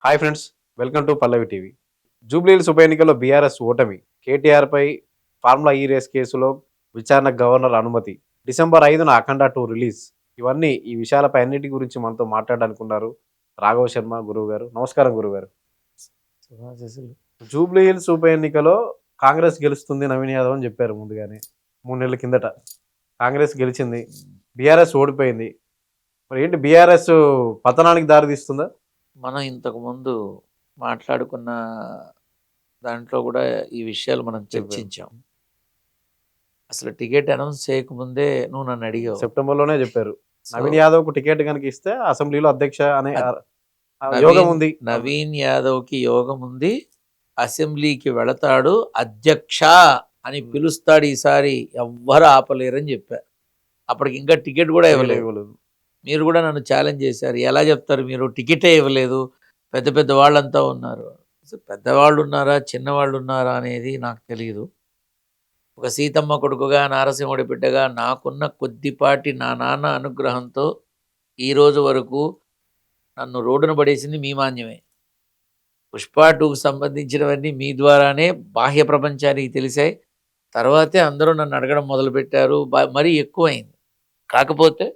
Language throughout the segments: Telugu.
Hi friends, welcome to Pallavi TV. Jubilee Hills ఉప ఎన్నికల్లో బీఆర్ఎస్ ఓటమి, కేటీఆర్పై ఫార్ములా ఈ రేస్ కేసులో విచారణకు గవర్నర్ అనుమతి, డిసెంబర్ 5న అఖండ 2 రిలీజ్. ఈ విషయాలపై అన్నిటి గురించి మనతో మాట్లాడడానికి ఉన్నారు రాఘవ శర్మ గురువు గారు. నమస్కారం గురువు గారు. జూబ్లీహిల్స్ ఉప ఎన్నికలో కాంగ్రెస్ గెలుస్తుంది నవీన్ యాదవ్ అని చెప్పారు ముందుగానే. 3 నెలల కిందట కాంగ్రెస్ గెలిచింది, బీఆర్ఎస్ ఓడిపోయింది. మరి ఏంటి బీఆర్ఎస్ పతనానికి దారి తీస్తుందా? మనం ఇంతకుముందు మాట్లాడుకున్న దాంట్లో కూడా ఈ విషయాలు మనం చర్చించాం. అసలు టికెట్ అనౌన్స్ చేయకముందే నువ్వు నన్ను అడిగావు. సెప్టెంబర్లోనే చెప్పారు నవీన్ యాదవ్ కు టికెట్ కనుక ఇస్తే అసెంబ్లీలో అధ్యక్ష అనే యోగం ఉంది. నవీన్ యాదవ్ కి యోగం ఉంది, అసెంబ్లీకి వెళతాడు, అధ్యక్ష అని పిలుస్తాడు. ఈసారి ఎవ్వరు ఆపలేరని చెప్పారు. అప్పటికి ఇంకా టికెట్ కూడా ఇవ్వలేదు. మీరు కూడా నన్ను ఛాలెంజ్ చేశారు, ఎలా చెప్తారు మీరు, టికెటే ఇవ్వలేదు, పెద్ద పెద్ద వాళ్ళంతా ఉన్నారు. పెద్దవాళ్ళు ఉన్నారా చిన్నవాళ్ళు ఉన్నారా అనేది నాకు తెలియదు. ఒక సీతమ్మ కొడుకుగా నారసింహుడి బిడ్డగా నాకున్న కొద్దిపాటి నా నాన్న అనుగ్రహంతో ఈరోజు వరకు నన్ను రోడ్డున పడేసింది మీ మాన్యమే. పుష్ప 2కు సంబంధించినవన్నీ మీ ద్వారానే బాహ్య ప్రపంచానికి తెలిసాయి. తర్వాతే అందరూ నన్ను అడగడం మొదలుపెట్టారు, మరీ ఎక్కువైంది. కాకపోతే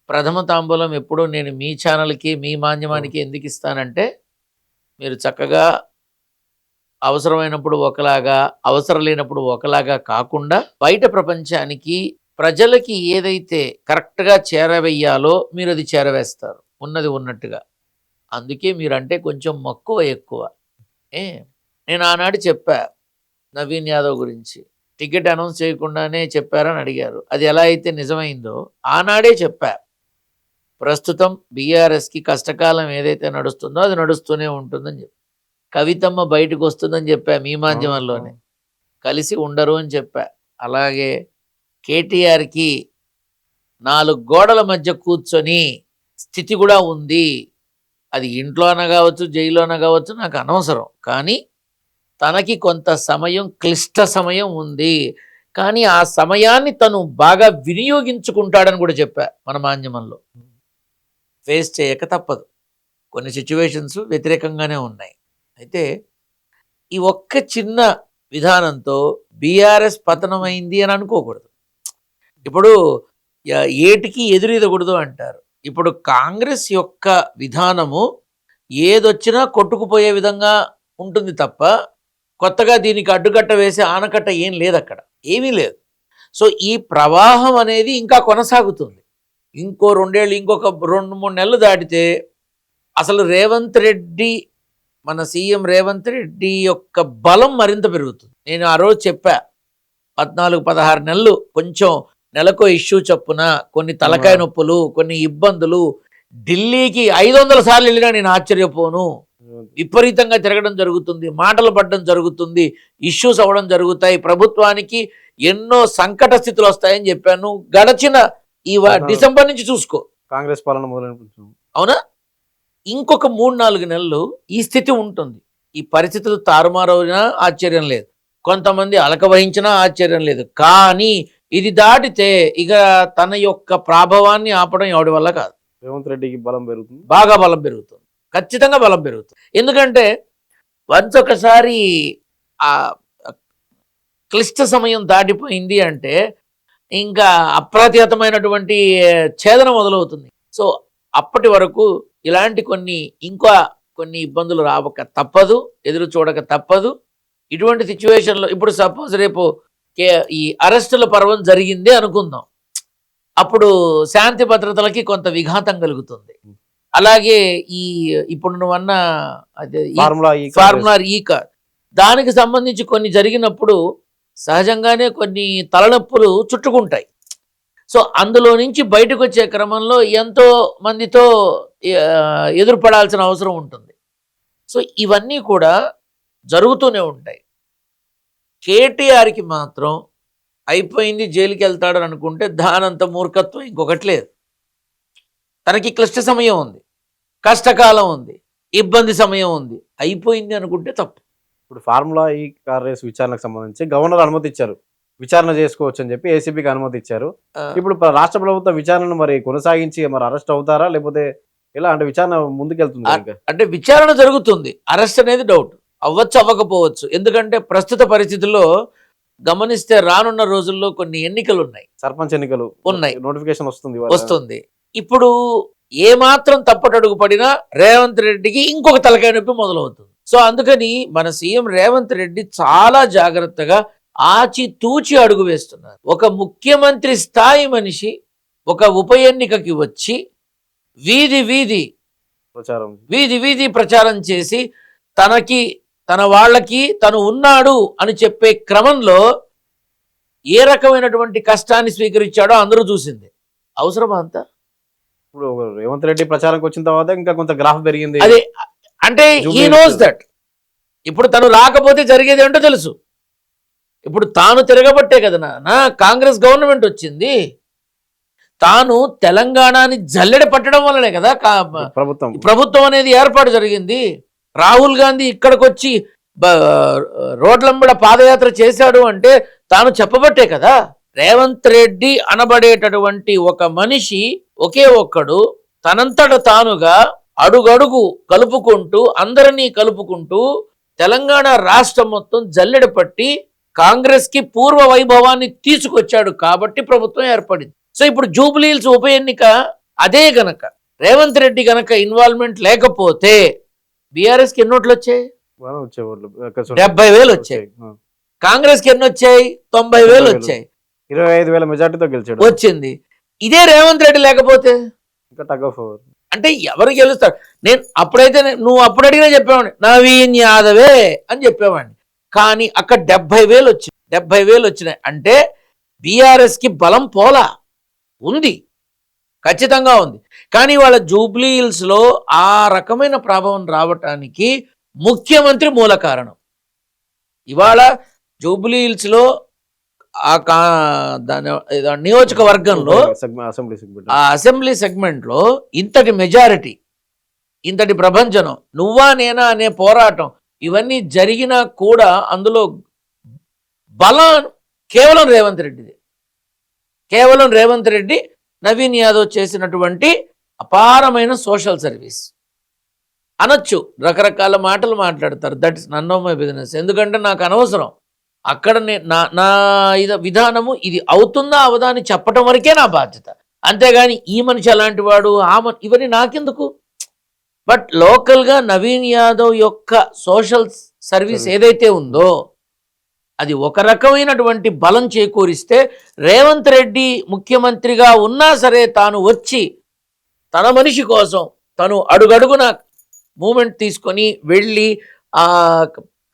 ప్రథమ తాంబూలం ఎప్పుడూ నేను మీ ఛానల్కి మీ మాధ్యమానికి ఎందుకు ఇస్తానంటే, మీరు చక్కగా అవసరమైనప్పుడు ఒకలాగా, అవసరం లేనప్పుడు ఒకలాగా కాకుండా బయట ప్రపంచానికి ప్రజలకి ఏదైతే కరెక్ట్గా చేరవేయాలో మీరు అది చేరవేస్తారు ఉన్నది ఉన్నట్టుగా. అందుకే మీరంటే కొంచెం మక్కువ ఎక్కువ. నేను ఆనాడు చెప్పా నవీన్ యాదవ్ గురించి, టికెట్ అనౌన్స్ చేయకుండానే చెప్పారని అడిగారు. అది ఎలా అయితే నిజమైందో ఆనాడే చెప్పా. ప్రస్తుతం బీఆర్ఎస్కి కష్టకాలం ఏదైతే నడుస్తుందో అది నడుస్తూనే ఉంటుందని చెప్పి, కవితమ్మ బయటకు వస్తుందని చెప్పా మీ మాధ్యమంలోనే, కలిసి ఉండరు అని చెప్పా. అలాగే కేటీఆర్కి 4 గోడల మధ్య కూర్చొని స్థితి కూడా ఉంది. అది ఇంట్లోన కావచ్చు, జైల్లోన కావచ్చు, నాకు అనవసరం. కానీ తనకి కొంత సమయం, క్లిష్ట సమయం ఉంది. కానీ ఆ సమయాన్ని తను బాగా వినియోగించుకుంటాడని కూడా చెప్పా మన మాధ్యమంలో. ఫేస్ చేయక తప్పదు, కొన్ని సిచ్యువేషన్స్ వ్యతిరేకంగానే ఉన్నాయి. అయితే ఈ ఒక్క చిన్న విధానంతో బీఆర్ఎస్ పతనమైంది అని అనుకోకూడదు. ఇప్పుడు ఏటికి ఎదురీదకూడదు అంటారు. ఇప్పుడు కాంగ్రెస్ యొక్క విధానము ఏదొచ్చినా కొట్టుకుపోయే విధంగా ఉంటుంది తప్ప కొత్తగా దీనికి అడ్డుకట్ట వేసే ఆనకట్ట ఏం లేదు, అక్కడ ఏమీ లేదు. సో ఈ ప్రవాహం అనేది ఇంకా కొనసాగుతుంది. ఇంకో 2 ఏళ్ళు, ఇంకొక 2-3 నెలలు దాటితే అసలు రేవంత్ రెడ్డి, మన సీఎం రేవంత్ రెడ్డి యొక్క బలం మరింత పెరుగుతుంది. నేను ఆ రోజు చెప్పా, 14-16 నెలలు కొంచెం నెలకో ఇష్యూ చొప్పున, కొన్ని తలకాయ నొప్పులు, కొన్ని ఇబ్బందులు, ఢిల్లీకి 500 సార్లు వెళ్ళినా నేను ఆశ్చర్యపోను. విపరీతంగా తిరగడం జరుగుతుంది, మాటలు పడడం జరుగుతుంది, ఇష్యూస్ అవ్వడం జరుగుతాయి, ప్రభుత్వానికి ఎన్నో సంకట స్థితులు వస్తాయని చెప్పాను. గడచిన ఈ డిసెంబర్ నుంచి చూసుకో కాంగ్రెస్ పాలన మొదలైన, అవునా, ఇంకొక 3-4 నెలలు ఈ స్థితి ఉంటుంది. ఈ పరిస్థితులు తారుమారైనా ఆశ్చర్యం లేదు, కొంతమంది అలక వహించినా ఆశ్చర్యం లేదు. కానీ ఇది దాటితే ఇక తన యొక్క ప్రాభవాన్ని ఆపడం ఎవడి వల్ల కాదు. రేవంత్ రెడ్డికి బలం పెరుగుతుంది, బాగా బలం పెరుగుతుంది, ఖచ్చితంగా బలం పెరుగుతుంది. ఎందుకంటే వన్స్ ఒకసారి ఆ క్లిష్ట సమయం దాటిపోయింది అంటే ఇంకా అప్రతిహతమైనటువంటి ఛేదన మొదలవుతుంది. సో అప్పటి వరకు ఇలాంటి ఇంకా కొన్ని ఇబ్బందులు రావక తప్పదు, ఎదురు చూడక తప్పదు. ఇటువంటి సిచ్యువేషన్లో ఇప్పుడు సపోజ్ రేపు ఈ అరెస్టుల పర్వం జరిగిందే అనుకుందాం, అప్పుడు శాంతి భద్రతలకి కొంత విఘాతం కలుగుతుంది. అలాగే ఇప్పుడు నువ్వన్న అదే ఫార్ములా ఈ కార్, దానికి సంబంధించి కొన్ని జరిగినప్పుడు సహజంగానే కొన్ని తలనొప్పులు చుట్టుకుంటాయి. సో అందులో నుంచి బయటకు వచ్చే క్రమంలో ఎంతో మందితో ఎదురుపడాల్సిన అవసరం ఉంటుంది. సో ఇవన్నీ కూడా జరుగుతూనే ఉంటాయి. కేటీఆర్కి మాత్రం అయిపోయింది, జైలుకి వెళ్తాడని అనుకుంటే దానంత మూర్ఖత్వం ఇంకొకటి లేదు. తనకి క్లిష్ట సమయం ఉంది, కష్టకాలం ఉంది, ఇబ్బంది సమయం ఉంది, అయిపోయింది అనుకుంటే తప్పు. ఇప్పుడు ఫార్ములా ఈ కార్ రేస్ విచారణకు సంబంధించి గవర్నర్ అనుమతి ఇచ్చారు, విచారణ చేసుకోవచ్చు అని చెప్పి ఏసీబీకి అనుమతి ఇచ్చారు. ఇప్పుడు రాష్ట్ర ప్రభుత్వ విచారణను మరి కొనసాగించి మరి అరెస్ట్ అవుతారా, లేకపోతే ఎలా అంటే విచారణ ముందుకెళ్తుంది కదా ఇంకా. అంటే విచారణ జరుగుతుంది, అరెస్ట్ అనేది డౌట్, అవ్వచ్చు అవ్వకపోవచ్చు. ఎందుకంటే ప్రస్తుత పరిస్థితుల్లో గమనిస్తే రానున్న రోజుల్లో కొన్ని ఎన్నికలు ఉన్నాయి, సర్పంచ్ ఎన్నికలు ఉన్నాయి, నోటిఫికేషన్ వస్తుంది. ఇప్పుడు ఏ మాత్రం తప్పటడుగు పడినా రేవంత్ రెడ్డికి ఇంకొక తలకాయ నొప్పి మొదలవుతుంది. సో అందుకని మన సీఎం రేవంత్ రెడ్డి చాలా జాగ్రత్తగా ఆచితూచి అడుగు వేస్తున్నారు. ఒక ముఖ్యమంత్రి స్థాయి మనిషి ఒక ఉప ఎన్నికకి వచ్చి వీధి వీధి ప్రచారం చేసి తన వాళ్ళకి తను ఉన్నాడు అని చెప్పే క్రమంలో ఏ రకమైనటువంటి కష్టాన్ని స్వీకరించాడో అందరూ చూసింది. అవసరమా అంతా? ఇప్పుడు రేవంత్ రెడ్డి ప్రచారంకి వచ్చిన తర్వాత ఇంకా కొంత గ్రాఫ్ పెరిగింది. అదే అంటే ఈ నోస్ దట్ ఇప్పుడు తను రాకపోతే జరిగేది ఏంటో తెలుసు. ఇప్పుడు తాను తిరగబట్టే కదా నా కాంగ్రెస్ గవర్నమెంట్ వచ్చింది, తాను తెలంగాణని జల్లెడ పట్టడం వల్లనే కదా ప్రభుత్వం అనేది ఏర్పాటు జరిగింది. రాహుల్ గాంధీ ఇక్కడికి వచ్చి రోడ్లంబడ పాదయాత్ర చేశాడు అంటే తాను చెప్పబట్టే కదా. రేవంత్ రెడ్డి అనబడేటటువంటి ఒక మనిషి ఒకే ఒక్కడు తనంతట తానుగా అడుగడుగు కలుపుకుంటూ అందరినీ కలుపుకుంటూ తెలంగాణ రాష్ట్రం మొత్తం జల్లెడ పట్టి కాంగ్రెస్ కి పూర్వ వైభవాన్ని తీసుకొచ్చాడు కాబట్టి ప్రభుత్వం ఏర్పడింది. సో ఇప్పుడు జూబ్లీహిల్స్ ఉప ఎన్నిక అదే గనక రేవంత్ రెడ్డి గనక ఇన్వాల్వ్మెంట్ లేకపోతే బీఆర్ఎస్ కి ఎన్ని ఓట్లు వచ్చాయి? 70,000 వచ్చాయి. కాంగ్రెస్ కి ఎన్ని వచ్చాయి? 90,000 వచ్చాయి. 25,000 మెజార్టీతో గెలిచాడు వచ్చింది. ఇదే రేవంత్ రెడ్డి లేకపోతే ఇంకా టగ్ ఆఫ్ వార్. అంటే ఎవరు గెలుస్తారు? నేను అప్పుడైతే నువ్వు అప్పుడు అడిగినా చెప్పేవాడిని నవీన్ యాదవే అని చెప్పేవాడిని. కానీ అక్కడ 70,000 వచ్చింది. 70,000 వచ్చినాయి అంటే బీఆర్ఎస్ కి బలం పోలా, ఉంది, ఖచ్చితంగా ఉంది. కానీ వాళ్ళ జూబ్లీహిల్స్ లో ఆ రకమైన ప్రభావం రావటానికి ముఖ్యమంత్రి మూల కారణం. ఇవాళ జూబ్లీహిల్స్ లో నియోజకవర్గంలో ఆ అసెంబ్లీ సెగ్మెంట్ లో ఇంతటి మెజారిటీ, ఇంతటి ప్రభంజనం, నువ్వా నేనా అనే పోరాటం ఇవన్నీ జరిగినా కూడా అందులో బలం కేవలం రేవంత్ రెడ్డిది. కేవలం రేవంత్ రెడ్డి, నవీన్ యాదవ్ చేసినటువంటి అపారమైన సోషల్ సర్వీస్ అనొచ్చు. రకరకాల మాటలు మాట్లాడతారు, that is none of my business. ఎందుకంటే నాకు అనవసరం. అక్కడ నా విధానము ఇది అవుతుందా అవదా అని చెప్పటం వరకే నా బాధ్యత. అంతేగాని ఈ మనిషి అలాంటి వాడు ఇవన్నీ నాకెందుకు. బట్ లోకల్గా నవీన్ యాదవ్ యొక్క సోషల్ సర్వీస్ ఏదైతే ఉందో అది ఒక రకమైనటువంటి బలం చేకూరిస్తే రేవంత్ రెడ్డి ముఖ్యమంత్రిగా ఉన్నా సరే తాను వచ్చి తన మనిషి కోసం తను అడుగడుగున మూమెంట్ తీసుకొని వెళ్ళి ఆ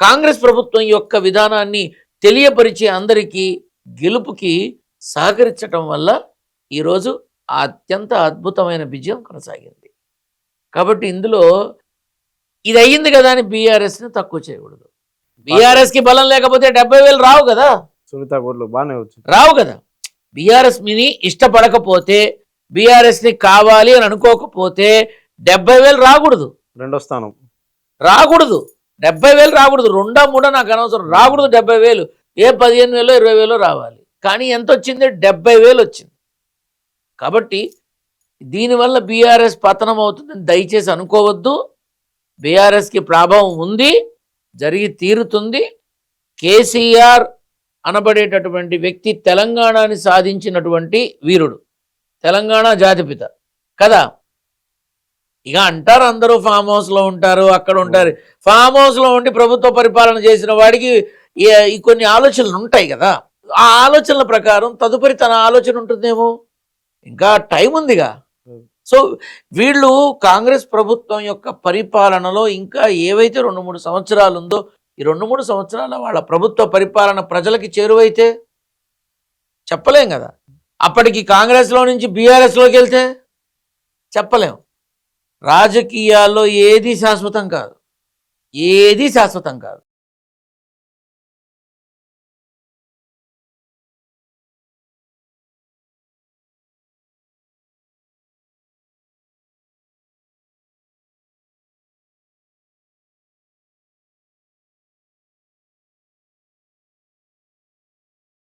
కాంగ్రెస్ ప్రభుత్వం యొక్క విధానాన్ని తెలియపరిచే అందరికీ గెలుపుకి సహకరించటం వల్ల ఈరోజు అత్యంత అద్భుతమైన విజయం కొనసాగింది. కాబట్టి ఇందులో ఇది అయ్యింది కదా అని బీఆర్ఎస్ని తక్కువ చేయకూడదు. బీఆర్ఎస్కి బలం లేకపోతే 70,000 రావు కదా, రావు కదా. బీఆర్ఎస్ మిని ఇష్టపడకపోతే, బీఆర్ఎస్ని కావాలి అని అనుకోకపోతే 70,000 రాకూడదు. రెండో స్థానం రాకూడదు, 70,000 రాకూడదు. 2, 3 నాకు అనవసరం, రాకూడదు 70,000. ఏ 15,000 20,000 రావాలి. కానీ ఎంత వచ్చింది? 70,000 వచ్చింది. కాబట్టి దీనివల్ల బీఆర్ఎస్ పతనం అవుతుందని దయచేసి అనుకోవద్దు. బీఆర్ఎస్కి ప్రభావం ఉంది, జరిగి తీరుతుంది. కేసీఆర్ అనబడేటటువంటి వ్యక్తి తెలంగాణని సాధించినటువంటి వీరుడు, తెలంగాణ జాతిపిత కదా. ఇక అంటారు అందరూ ఫామ్ హౌస్లో ఉంటారు, అక్కడ ఉంటారు. ఫామ్ హౌస్లో ఉండి ప్రభుత్వ పరిపాలన చేసిన వాడికి ఈ కొన్ని ఆలోచనలు ఉంటాయి కదా. ఆ ఆలోచనల ప్రకారం తదుపరి తన ఆలోచన ఉంటుందేమో, ఇంకా టైం ఉందిగా. సో వీళ్ళు కాంగ్రెస్ ప్రభుత్వం యొక్క పరిపాలనలో ఇంకా ఏవైతే 2-3 సంవత్సరాలు ఉందో, ఈ 2-3 సంవత్సరాల వాళ్ళ ప్రభుత్వ పరిపాలన ప్రజలకి చేరువైతే చెప్పలేం కదా. అప్పటికి కాంగ్రెస్లో నుంచి బీఆర్ఎస్లోకి వెళ్తే చెప్పలేం. రాజకీయాల్లో ఏది శాశ్వతం కాదు, ఏది శాశ్వతం కాదు.